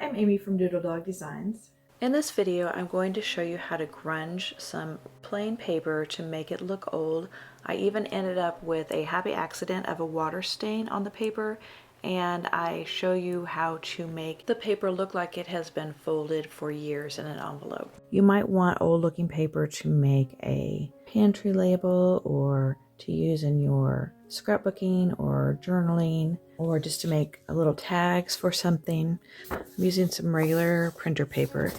I'm Amy from Doodle Dog Designs. In this video, I'm going to show you how to grunge some plain paper to make it look old. I even ended up with a happy accident of a water stain on the paper, and I show you how to make the paper look like it has been folded for years in an envelope. You might want old looking paper to make a pantry label or to use in your scrapbooking or journaling, or just to make a little tags for something. I'm using some regular printer paper.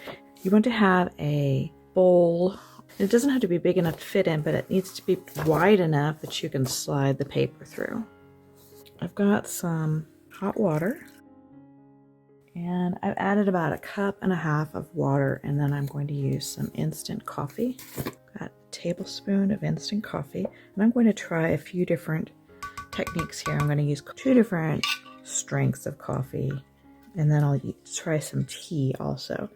You want to have a bowl. It doesn't have to be big enough to fit in, but it needs to be wide enough that you can slide the paper through. I've got some hot water, and I've added about 1.5 cups of water, and then I'm going to use some instant coffee. Got a tablespoon of instant coffee, and I'm going to try a few different techniques here. I'm going to use 2 different strengths of coffee, and then I'll try some tea also.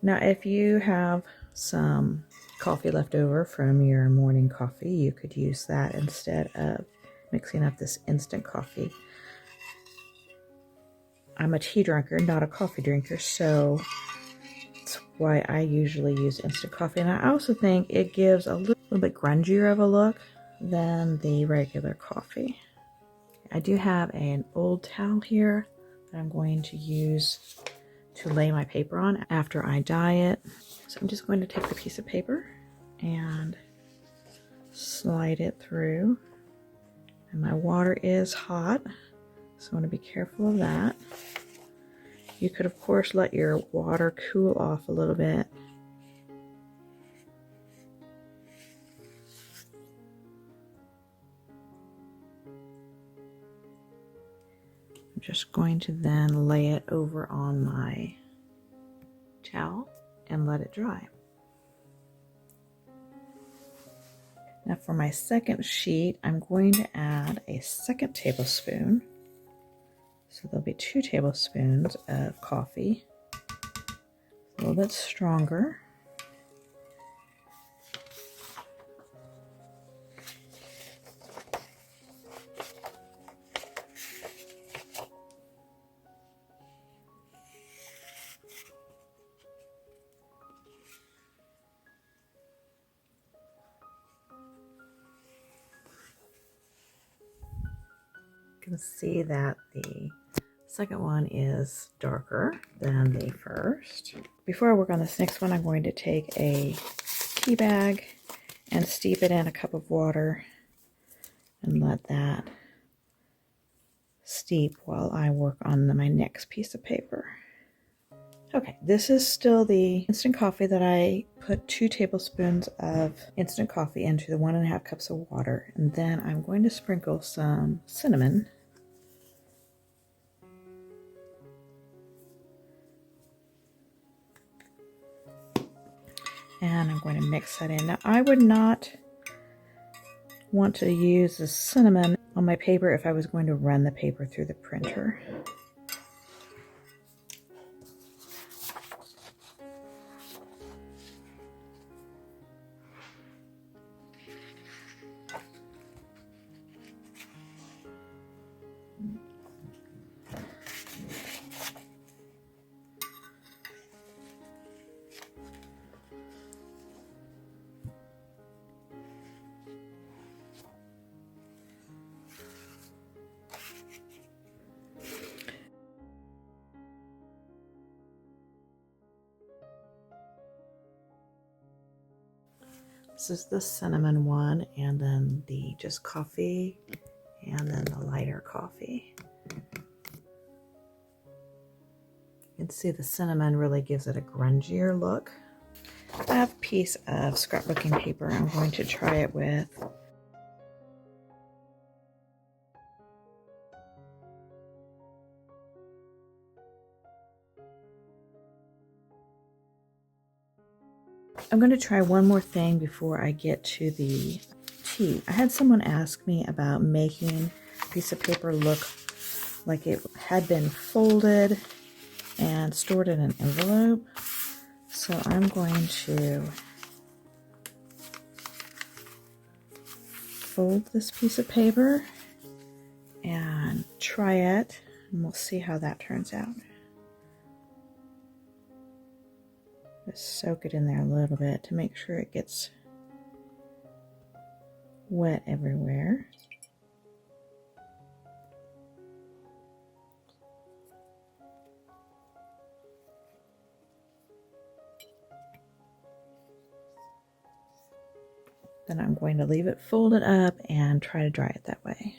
Now, if you have some coffee left over from your morning coffee, you could use that instead of mixing up this instant coffee. I'm a tea drinker, not a coffee drinker, so that's why I usually use instant coffee. And I also think it gives a little bit grungier of a look than the regular coffee. I do have an old towel here that I'm going to use to lay my paper on after I dye it. So I'm just going to take the piece of paper and slide it through. And my water is hot, so I want to be careful of that. You could, of course, let your water cool off a little bit. I'm just going to then lay it over on my towel and let it dry. Now for my second sheet, I'm going to add a 2nd tablespoon. So there'll be 2 tablespoons of coffee, a little bit stronger. You can see that the second one is darker than the first. Before I work on this next one, I'm going to take a tea bag and steep it in a cup of water and let that steep while I work on my next piece of paper. Okay, this is still the instant coffee that I put 2 tablespoons of instant coffee into the 1.5 cups of water, and then I'm going to sprinkle some cinnamon. And I'm going to mix that in. Now, I would not want to use the cinnamon on my paper if I was going to run the paper through the printer. This is the cinnamon one, and then the just coffee, and then the lighter coffee. You can see the cinnamon really gives it a grungier look. I have a piece of scrapbooking paper I'm going to try it with. I'm going to try one more thing before I get to the tea. I had someone ask me about making a piece of paper look like it had been folded and stored in an envelope. So I'm going to fold this piece of paper and try it, and we'll see how that turns out. Just soak it in there a little bit to make sure it gets wet everywhere. Then I'm going to leave it folded up and try to dry it that way.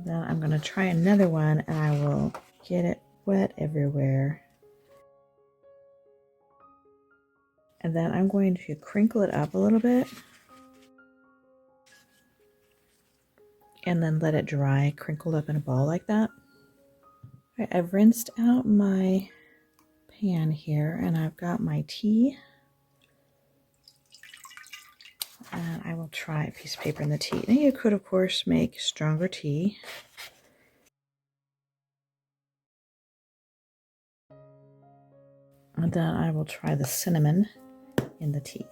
Then I'm going to try another one and I will get it wet everywhere. And then I'm going to crinkle it up a little bit and then let it dry, crinkled up in a ball like that. All right, I've rinsed out my pan here and I've got my tea. And I will try a piece of paper in the tea. Now you could, of course, make stronger tea. And then I will try the cinnamon in the tea.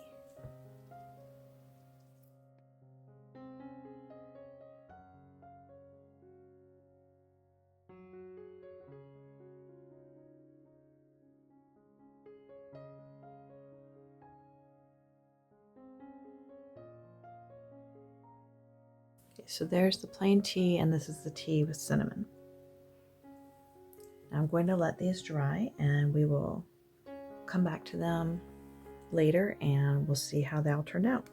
Okay, so there's the plain tea, and this is the tea with cinnamon. Now I'm going to let these dry, and we will come back to them later, and we'll see how they all turned out.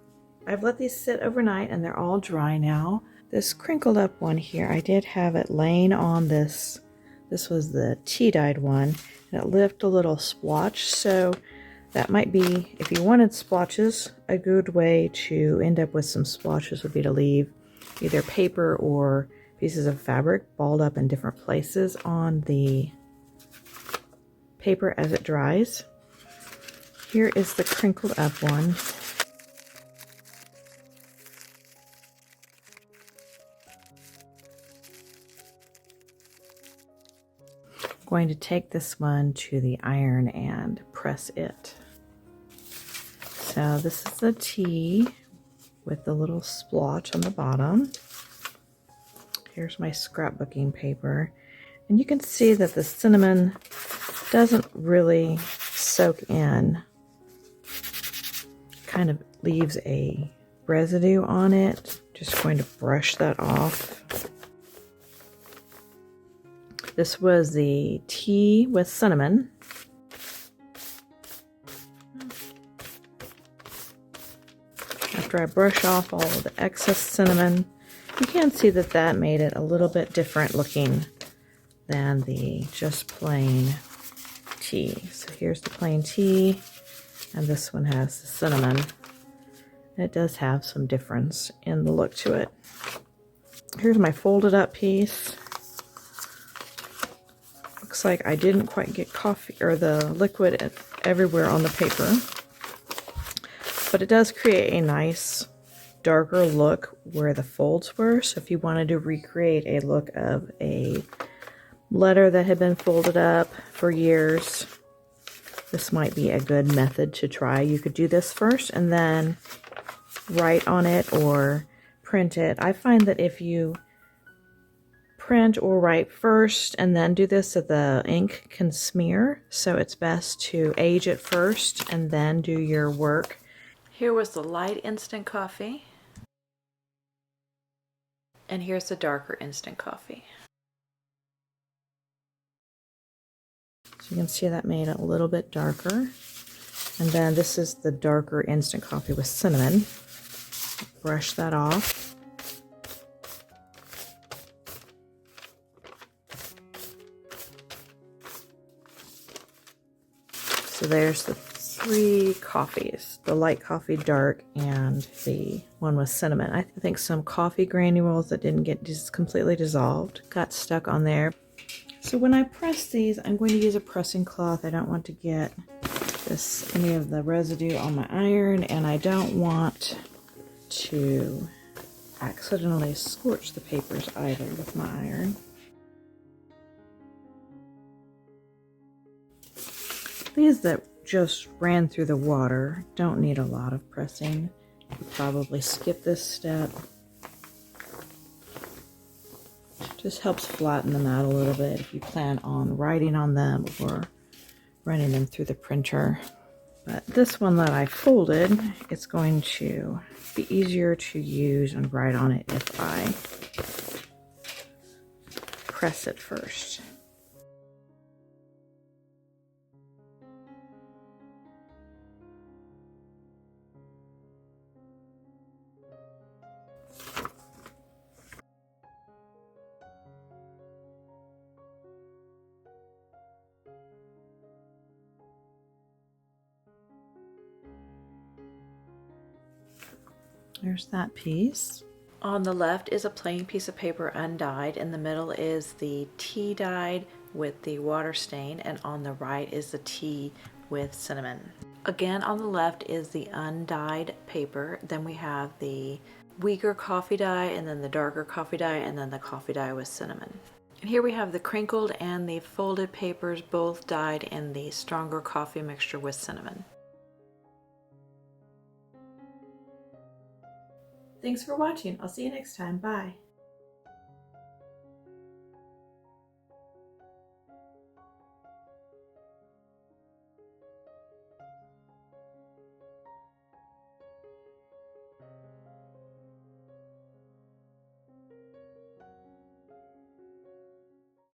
I've let these sit overnight, and they're all dry now. This crinkled up one here, I did have it laying on this. This was the tea-dyed one, and it left a little splotch, so that might be, if you wanted splotches, a good way to end up with some splotches would be to leave either paper or pieces of fabric balled up in different places on the paper as it dries. Here is the crinkled up one. I'm going to take this one to the iron and press it. So this is the tea with the little splotch on the bottom. Here's my scrapbooking paper. And you can see that the cinnamon doesn't really soak in. Kind of leaves a residue on it. Just going to brush that off. This was the tea with cinnamon. After I brush off all of the excess cinnamon, you can see that that made it a little bit different looking than the just plain tea. So here's the plain tea, and this one has the cinnamon. And it does have some difference in the look to it. Here's my folded up piece. Looks like I didn't quite get coffee or the liquid everywhere on the paper. But it does create a nice darker look where the folds were. So if you wanted to recreate a look of a letter that had been folded up for years, this might be a good method to try. You could do this first and then write on it or print it. I find that if you print or write first and then do this, that the ink can smear. So it's best to age it first and then do your work. Here was the light instant coffee. And here's the darker instant coffee. So you can see that made it a little bit darker. And then this is the darker instant coffee with cinnamon. Brush that off. So there's the three coffees, the light coffee, dark, and the one with cinnamon. I think some coffee granules that didn't get just completely dissolved got stuck on there. So when I press these, I'm going to use a pressing cloth. I don't want to get any of the residue on my iron, and I don't want to accidentally scorch the papers either with my iron. These that just ran through the water don't need a lot of pressing. You probably skip this step. Just helps flatten them out a little bit if you plan on writing on them or running them through the printer. But this one that I folded, it's going to be easier to use and write on it if I press it first. There's that piece. On the left is a plain piece of paper undyed. In the middle is the tea dyed with the water stain, and on the right is the tea with cinnamon. Again, on the left is the undyed paper. Then we have the weaker coffee dye, and then the darker coffee dye, and then the coffee dye with cinnamon. And here we have the crinkled and the folded papers, both dyed in the stronger coffee mixture with cinnamon. Thanks for watching. I'll see you next time. Bye.